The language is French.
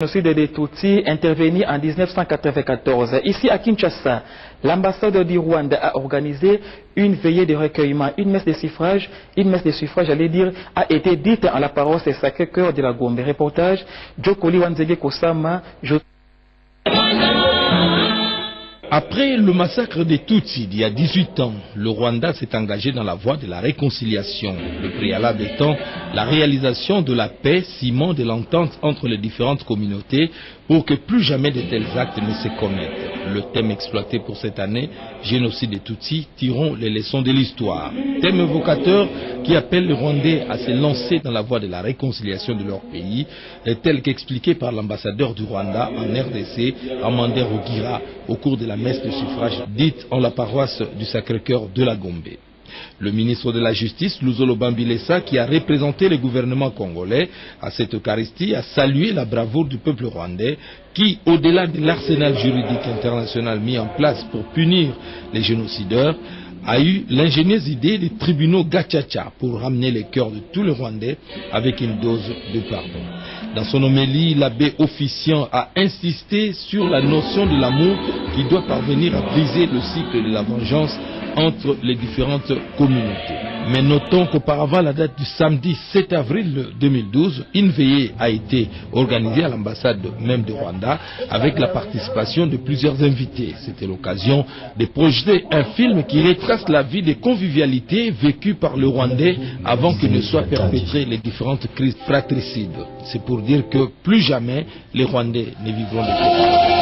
Génocide des Tutsis intervenu en 1994. Ici à Kinshasa, l'ambassadeur du Rwanda a organisé une veillée de recueillement, une messe de suffrage, j'allais dire, a été dite en la paroisse Sacré-Cœur de la Gombe. Reportage, Jokoli Wanzege Kosama. Après le massacre des Tutsis d'il y a 18 ans, le Rwanda s'est engagé dans la voie de la réconciliation. Le préalable étant la réalisation de la paix, ciment de l'entente entre les différentes communautés pour que plus jamais de tels actes ne se commettent. Le thème exploité pour cette année, génocide des Tutsis, tirons les leçons de l'histoire. Thème évocateur qui appelle les Rwandais à se lancer dans la voie de la réconciliation de leur pays, tel qu'expliqué par l'ambassadeur du Rwanda en RDC, Amandé Rugira, au cours de la messe de suffrage dite en la paroisse du Sacré-Cœur de la Gombe. Le ministre de la Justice, Luzolo Bambilesa, qui a représenté le gouvernement congolais à cette Eucharistie, a salué la bravoure du peuple rwandais qui, au-delà de l'arsenal juridique international mis en place pour punir les génocideurs, a eu l'ingénieuse idée des tribunaux Gachacha pour ramener les cœurs de tous les Rwandais avec une dose de pardon. Dans son homélie, l'abbé officiant a insisté sur la notion de l'amour qui doit parvenir à briser le cycle de la vengeance entre les différentes communautés. Mais notons qu'auparavant, la date du samedi 7 avril 2012, une veillée a été organisée à l'ambassade même de Rwanda avec la participation de plusieurs invités. C'était l'occasion de projeter un film qui retrace la vie des convivialités vécues par le Rwandais avant que ne soient perpétrées les différentes crises fratricides. C'est pour dire que plus jamais les Rwandais ne vivront de paix.